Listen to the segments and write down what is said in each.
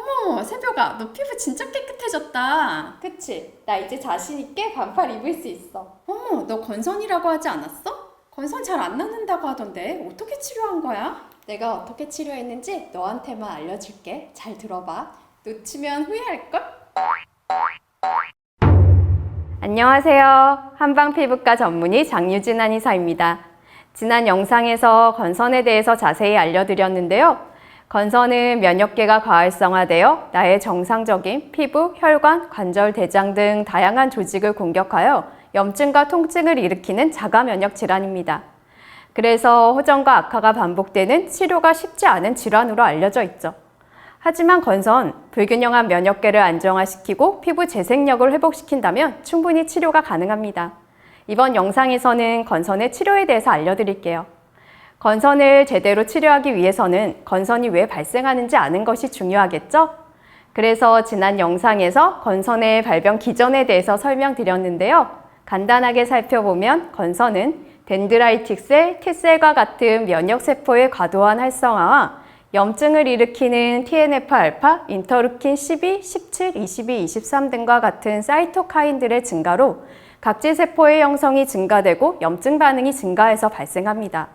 어머, 새벽아, 너 피부 진짜 깨끗해졌다. 그치? 나 이제 자신 있게 반팔 입을 수 있어. 어머, 너 건선이라고 하지 않았어? 건선 잘 안 낫는다고 하던데 어떻게 치료한 거야? 내가 어떻게 치료했는지 너한테만 알려줄게. 잘 들어봐. 놓치면 후회할걸? 안녕하세요. 한방피부과 전문의 장유진 한의사입니다. 지난 영상에서 건선에 대해서 자세히 알려드렸는데요. 건선은 면역계가 과활성화되어 나의 정상적인 피부, 혈관, 관절, 대장 등 다양한 조직을 공격하여 염증과 통증을 일으키는 자가 면역 질환입니다. 그래서 호전과 악화가 반복되는 치료가 쉽지 않은 질환으로 알려져 있죠. 하지만 건선, 불균형한 면역계를 안정화시키고 피부 재생력을 회복시킨다면 충분히 치료가 가능합니다. 이번 영상에서는 건선의 치료에 대해서 알려드릴게요. 건선을 제대로 치료하기 위해서는 건선이 왜 발생하는지 아는 것이 중요하겠죠? 그래서 지난 영상에서 건선의 발병 기전에 대해서 설명드렸는데요. 간단하게 살펴보면 건선은 덴드라이틱셀, T셀과 같은 면역세포의 과도한 활성화와 염증을 일으키는 TNF-알파, 인터루킨 12, 17, 22, 23 등과 같은 사이토카인들의 증가로 각질세포의 형성이 증가되고 염증 반응이 증가해서 발생합니다.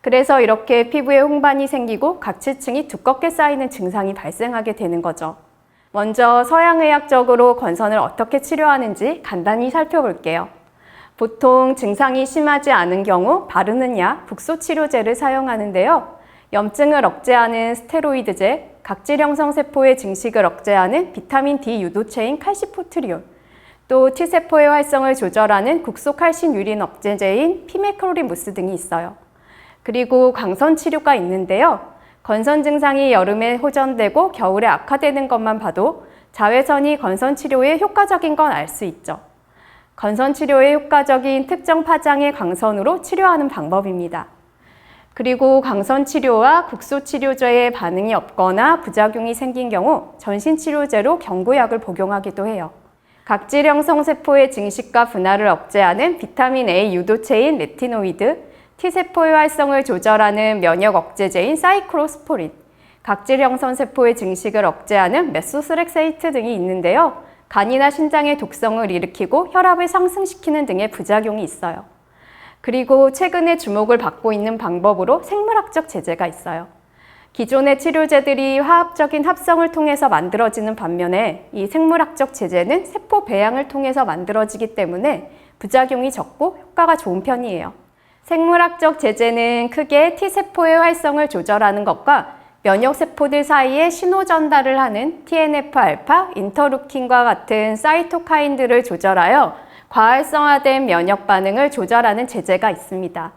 그래서 이렇게 피부에 홍반이 생기고 각질층이 두껍게 쌓이는 증상이 발생하게 되는 거죠. 먼저 서양의학적으로 건선을 어떻게 치료하는지 간단히 살펴볼게요. 보통 증상이 심하지 않은 경우 바르는 약, 국소치료제를 사용하는데요. 염증을 억제하는 스테로이드제, 각질 형성 세포의 증식을 억제하는 비타민 D 유도체인 칼시포트리올, 또 T세포의 활성을 조절하는 국소칼신유린 억제제인 피메크로리무스 등이 있어요. 그리고 광선 치료가 있는데요. 건선 증상이 여름에 호전되고 겨울에 악화되는 것만 봐도 자외선이 건선 치료에 효과적인 건 알 수 있죠. 건선 치료에 효과적인 특정 파장의 광선으로 치료하는 방법입니다. 그리고 광선 치료와 국소 치료제에 반응이 없거나 부작용이 생긴 경우 전신 치료제로 경구약을 복용하기도 해요. 각질 형성 세포의 증식과 분할을 억제하는 비타민 A 유도체인 레티노이드, T세포의 활성을 조절하는 면역 억제제인 사이클로스포린, 각질 형성 세포의 증식을 억제하는 메소스렉세이트 등이 있는데요. 간이나 신장의 독성을 일으키고 혈압을 상승시키는 등의 부작용이 있어요. 그리고 최근에 주목을 받고 있는 방법으로 생물학적 제제가 있어요. 기존의 치료제들이 화학적인 합성을 통해서 만들어지는 반면에 이 생물학적 제제는 세포 배양을 통해서 만들어지기 때문에 부작용이 적고 효과가 좋은 편이에요. 생물학적 제제는 크게 T세포의 활성을 조절하는 것과 면역세포들 사이에 신호 전달을 하는 TNF-알파, 인터루킨과 같은 사이토카인들을 조절하여 과활성화된 면역 반응을 조절하는 제제가 있습니다.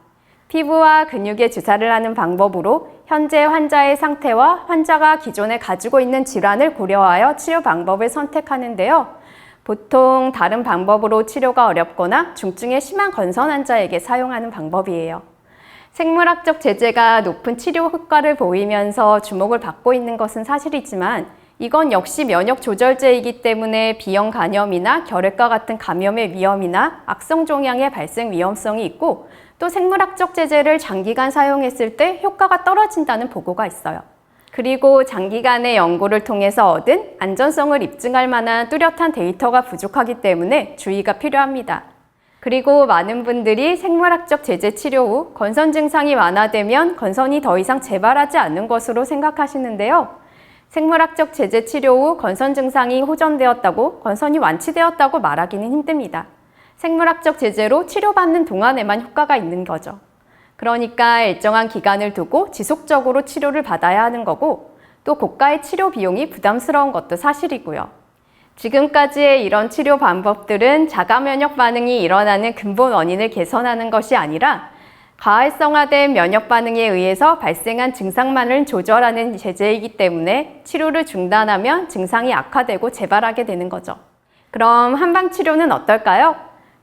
피부와 근육에 주사를 하는 방법으로 현재 환자의 상태와 환자가 기존에 가지고 있는 질환을 고려하여 치료 방법을 선택하는데요. 보통 다른 방법으로 치료가 어렵거나 중증의 심한 건선 환자에게 사용하는 방법이에요. 생물학적 제제가 높은 치료 효과를 보이면서 주목을 받고 있는 것은 사실이지만 이건 역시 면역 조절제이기 때문에 비형 간염이나 결핵과 같은 감염의 위험이나 악성 종양의 발생 위험성이 있고 또 생물학적 제제를 장기간 사용했을 때 효과가 떨어진다는 보고가 있어요. 그리고 장기간의 연구를 통해서 얻은 안전성을 입증할 만한 뚜렷한 데이터가 부족하기 때문에 주의가 필요합니다. 그리고 많은 분들이 생물학적 제제 치료 후 건선 증상이 완화되면 건선이 더 이상 재발하지 않는 것으로 생각하시는데요. 생물학적 제제 치료 후 건선 증상이 호전되었다고, 건선이 완치되었다고 말하기는 힘듭니다. 생물학적 제제로 치료받는 동안에만 효과가 있는 거죠. 그러니까 일정한 기간을 두고 지속적으로 치료를 받아야 하는 거고 또 고가의 치료 비용이 부담스러운 것도 사실이고요. 지금까지의 이런 치료 방법들은 자가 면역 반응이 일어나는 근본 원인을 개선하는 것이 아니라 과활성화된 면역 반응에 의해서 발생한 증상만을 조절하는 제제이기 때문에 치료를 중단하면 증상이 악화되고 재발하게 되는 거죠. 그럼 한방치료는 어떨까요?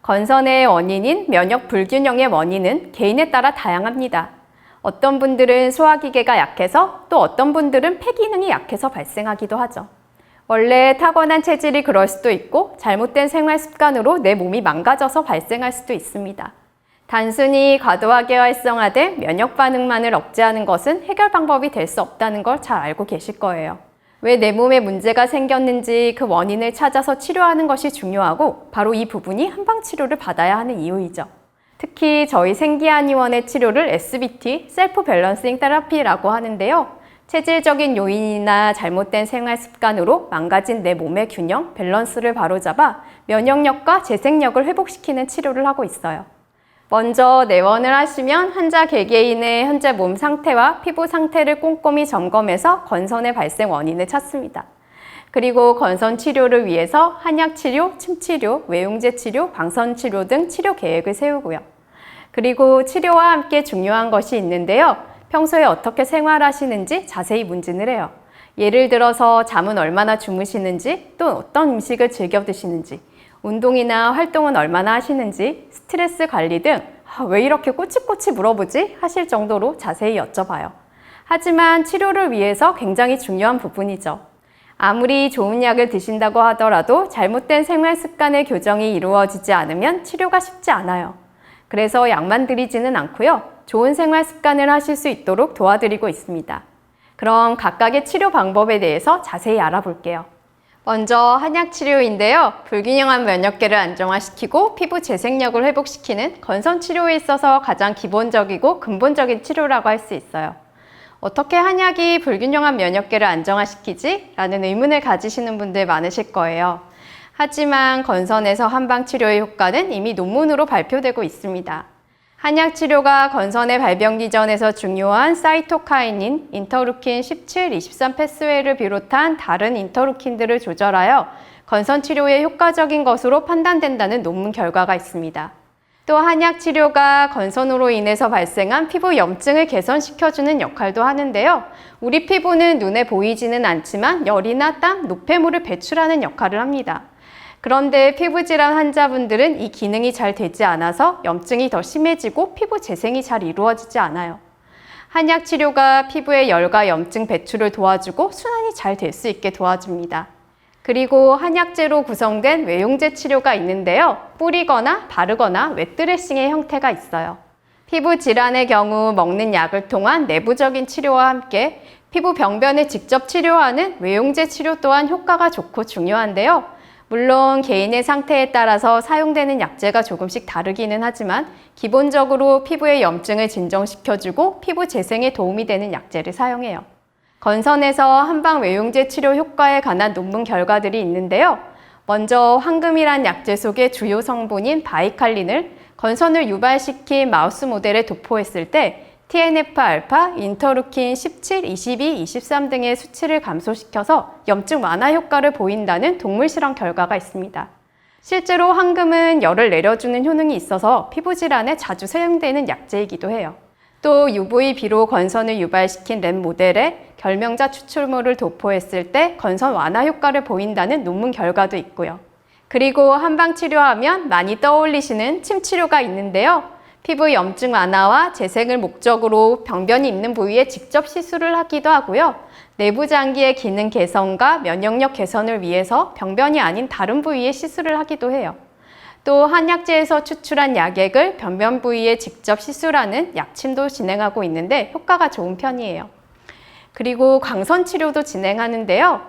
건선의 원인인 면역 불균형의 원인은 개인에 따라 다양합니다. 어떤 분들은 소화기계가 약해서 또 어떤 분들은 폐기능이 약해서 발생하기도 하죠. 원래 타고난 체질이 그럴 수도 있고 잘못된 생활 습관으로 내 몸이 망가져서 발생할 수도 있습니다. 단순히 과도하게 활성화된 면역 반응만을 억제하는 것은 해결 방법이 될 수 없다는 걸 잘 알고 계실 거예요. 왜 내 몸에 문제가 생겼는지 그 원인을 찾아서 치료하는 것이 중요하고 바로 이 부분이 한방 치료를 받아야 하는 이유이죠. 특히 저희 생기한의원의 치료를 SBT, 셀프 밸런싱 테라피라고 하는데요. 체질적인 요인이나 잘못된 생활 습관으로 망가진 내 몸의 균형, 밸런스를 바로잡아 면역력과 재생력을 회복시키는 치료를 하고 있어요. 먼저 내원을 하시면 환자 개개인의 현재 몸 상태와 피부 상태를 꼼꼼히 점검해서 건선의 발생 원인을 찾습니다. 그리고 건선 치료를 위해서 한약 치료, 침 치료, 외용제 치료, 방선 치료 등 치료 계획을 세우고요. 그리고 치료와 함께 중요한 것이 있는데요. 평소에 어떻게 생활하시는지 자세히 문진을 해요. 예를 들어서 잠은 얼마나 주무시는지, 또 어떤 음식을 즐겨 드시는지, 운동이나 활동은 얼마나 하시는지, 스트레스 관리 등 왜 이렇게 꼬치꼬치 물어보지? 하실 정도로 자세히 여쭤봐요. 하지만 치료를 위해서 굉장히 중요한 부분이죠. 아무리 좋은 약을 드신다고 하더라도 잘못된 생활 습관의 교정이 이루어지지 않으면 치료가 쉽지 않아요. 그래서 약만 드리지는 않고요. 좋은 생활 습관을 하실 수 있도록 도와드리고 있습니다. 그럼 각각의 치료 방법에 대해서 자세히 알아볼게요. 먼저 한약 치료인데요. 불균형한 면역계를 안정화시키고 피부 재생력을 회복시키는 건선 치료에 있어서 가장 기본적이고 근본적인 치료라고 할 수 있어요. 어떻게 한약이 불균형한 면역계를 안정화시키지? 라는 의문을 가지시는 분들 많으실 거예요. 하지만 건선에서 한방 치료의 효과는 이미 논문으로 발표되고 있습니다. 한약 치료가 건선의 발병 기전에서 중요한 사이토카이닌, 인터루킨 17, 23 패스웨이를 비롯한 다른 인터루킨들을 조절하여 건선 치료에 효과적인 것으로 판단된다는 논문 결과가 있습니다. 또 한약 치료가 건선으로 인해서 발생한 피부 염증을 개선시켜주는 역할도 하는데요. 우리 피부는 눈에 보이지는 않지만 열이나 땀, 노폐물을 배출하는 역할을 합니다. 그런데 피부질환 환자분들은 이 기능이 잘 되지 않아서 염증이 더 심해지고 피부 재생이 잘 이루어지지 않아요. 한약 치료가 피부의 열과 염증 배출을 도와주고 순환이 잘 될 수 있게 도와줍니다. 그리고 한약재로 구성된 외용제 치료가 있는데요. 뿌리거나 바르거나 웻드레싱의 형태가 있어요. 피부 질환의 경우 먹는 약을 통한 내부적인 치료와 함께 피부 병변을 직접 치료하는 외용제 치료 또한 효과가 좋고 중요한데요. 물론 개인의 상태에 따라서 사용되는 약재가 조금씩 다르기는 하지만 기본적으로 피부의 염증을 진정시켜주고 피부 재생에 도움이 되는 약재를 사용해요. 건선에서 한방 외용제 치료 효과에 관한 논문 결과들이 있는데요. 먼저 황금이란 약재 속의 주요 성분인 바이칼린을 건선을 유발시킨 마우스 모델에 도포했을 때 TNF-알파, 인터루킨 17, 22, 23 등의 수치를 감소시켜서 염증 완화 효과를 보인다는 동물 실험 결과가 있습니다. 실제로 황금은 열을 내려주는 효능이 있어서 피부 질환에 자주 사용되는 약재이기도 해요. 또 UVB로 건선을 유발시킨 램 모델에 결명자 추출물을 도포했을 때 건선 완화 효과를 보인다는 논문 결과도 있고요. 그리고 한방 치료하면 많이 떠올리시는 침 치료가 있는데요. 피부 염증 완화와 재생을 목적으로 병변이 있는 부위에 직접 시술을 하기도 하고요. 내부 장기의 기능 개선과 면역력 개선을 위해서 병변이 아닌 다른 부위에 시술을 하기도 해요. 또 한약재에서 추출한 약액을 변변 부위에 직접 시술하는 약침도 진행하고 있는데 효과가 좋은 편이에요. 그리고 광선 치료도 진행하는데요.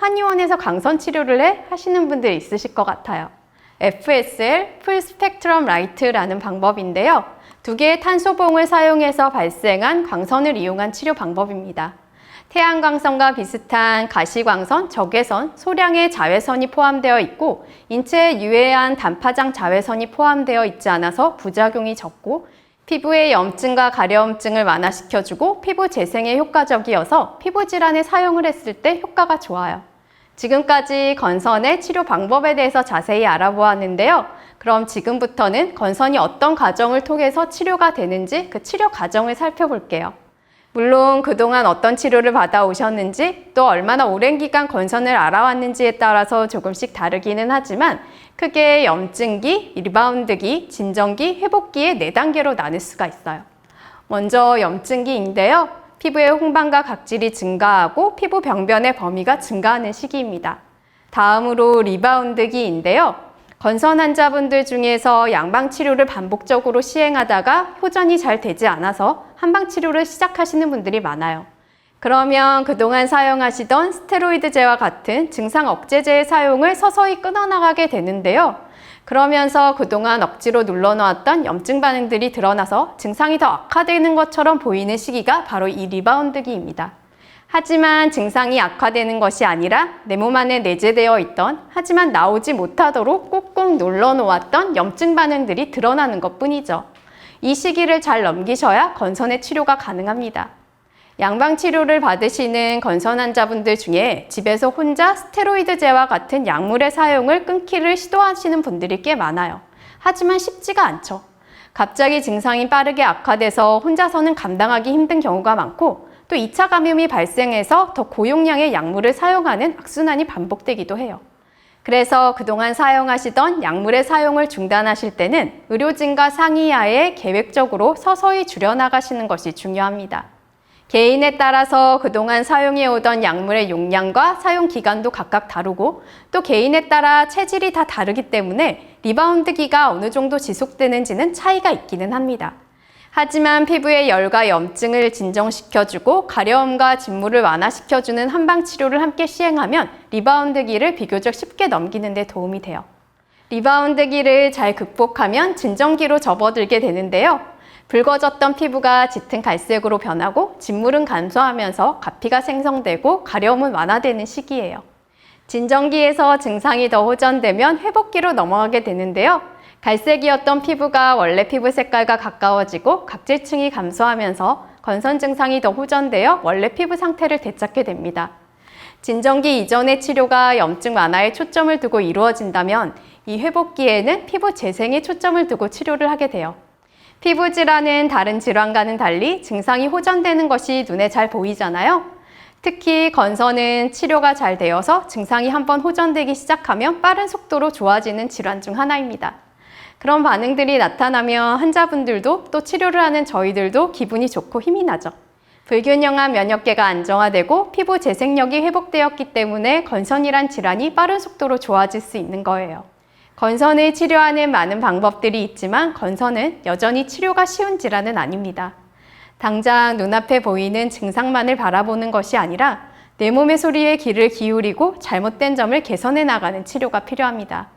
한의원에서 광선 치료를 해? 하시는 분들 있으실 것 같아요. FSL, 풀 스펙트럼 라이트라는 방법인데요. 두 개의 탄소봉을 사용해서 발생한 광선을 이용한 치료 방법입니다. 태양광선과 비슷한 가시광선, 적외선, 소량의 자외선이 포함되어 있고 인체에 유해한 단파장 자외선이 포함되어 있지 않아서 부작용이 적고 피부의 염증과 가려움증을 완화시켜주고 피부 재생에 효과적이어서 피부 질환에 사용을 했을 때 효과가 좋아요. 지금까지 건선의 치료 방법에 대해서 자세히 알아보았는데요. 그럼 지금부터는 건선이 어떤 과정을 통해서 치료가 되는지 그 치료 과정을 살펴볼게요. 물론 그동안 어떤 치료를 받아오셨는지 또 얼마나 오랜 기간 건선을 알아왔는지에 따라서 조금씩 다르기는 하지만 크게 염증기, 리바운드기, 진정기, 회복기의 4단계로 나눌 수가 있어요. 먼저 염증기인데요. 피부의 홍반과 각질이 증가하고 피부 병변의 범위가 증가하는 시기입니다. 다음으로 리바운드기인데요. 건선 환자분들 중에서 양방 치료를 반복적으로 시행하다가 효전이 잘 되지 않아서 한방 치료를 시작하시는 분들이 많아요. 그러면 그동안 사용하시던 스테로이드제와 같은 증상 억제제의 사용을 서서히 끊어나가게 되는데요. 그러면서 그동안 억지로 눌러놓았던 염증 반응들이 드러나서 증상이 더 악화되는 것처럼 보이는 시기가 바로 이 리바운드기입니다. 하지만 증상이 악화되는 것이 아니라 내 몸 안에 내재되어 있던 하지만 나오지 못하도록 꾹꾹 눌러놓았던 염증 반응들이 드러나는 것뿐이죠. 이 시기를 잘 넘기셔야 건선의 치료가 가능합니다. 양방 치료를 받으시는 건선 환자분들 중에 집에서 혼자 스테로이드제와 같은 약물의 사용을 끊기를 시도하시는 분들이 꽤 많아요. 하지만 쉽지가 않죠. 갑자기 증상이 빠르게 악화돼서 혼자서는 감당하기 힘든 경우가 많고 또 2차 감염이 발생해서 더 고용량의 약물을 사용하는 악순환이 반복되기도 해요. 그래서 그동안 사용하시던 약물의 사용을 중단하실 때는 의료진과 상의하에 계획적으로 서서히 줄여나가시는 것이 중요합니다. 개인에 따라서 그동안 사용해오던 약물의 용량과 사용 기간도 각각 다르고 또 개인에 따라 체질이 다 다르기 때문에 리바운드기가 어느 정도 지속되는지는 차이가 있기는 합니다. 하지만 피부의 열과 염증을 진정시켜주고 가려움과 진물을 완화시켜주는 한방 치료를 함께 시행하면 리바운드기를 비교적 쉽게 넘기는 데 도움이 돼요. 리바운드기를 잘 극복하면 진정기로 접어들게 되는데요. 붉어졌던 피부가 짙은 갈색으로 변하고 진물은 감소하면서 가피가 생성되고 가려움은 완화되는 시기예요. 진정기에서 증상이 더 호전되면 회복기로 넘어가게 되는데요. 갈색이었던 피부가 원래 피부 색깔과 가까워지고 각질층이 감소하면서 건선 증상이 더 호전되어 원래 피부 상태를 되찾게 됩니다. 진정기 이전의 치료가 염증 완화에 초점을 두고 이루어진다면 이 회복기에는 피부 재생에 초점을 두고 치료를 하게 돼요. 피부 질환은 다른 질환과는 달리 증상이 호전되는 것이 눈에 잘 보이잖아요. 특히 건선은 치료가 잘 되어서 증상이 한번 호전되기 시작하면 빠른 속도로 좋아지는 질환 중 하나입니다. 그런 반응들이 나타나면 환자분들도 또 치료를 하는 저희들도 기분이 좋고 힘이 나죠. 불균형한 면역계가 안정화되고 피부 재생력이 회복되었기 때문에 건선이란 질환이 빠른 속도로 좋아질 수 있는 거예요. 건선을 치료하는 많은 방법들이 있지만 건선은 여전히 치료가 쉬운 질환은 아닙니다. 당장 눈앞에 보이는 증상만을 바라보는 것이 아니라 내 몸의 소리에 귀를 기울이고 잘못된 점을 개선해 나가는 치료가 필요합니다.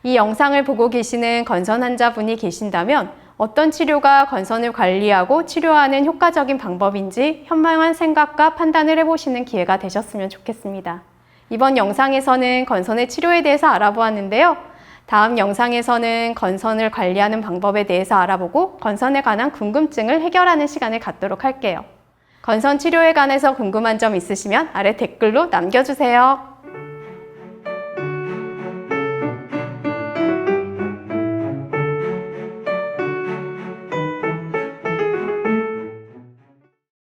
이 영상을 보고 계시는 건선 환자분이 계신다면 어떤 치료가 건선을 관리하고 치료하는 효과적인 방법인지 현명한 생각과 판단을 해보시는 기회가 되셨으면 좋겠습니다. 이번 영상에서는 건선의 치료에 대해서 알아보았는데요. 다음 영상에서는 건선을 관리하는 방법에 대해서 알아보고 건선에 관한 궁금증을 해결하는 시간을 갖도록 할게요. 건선 치료에 관해서 궁금한 점 있으시면 아래 댓글로 남겨주세요.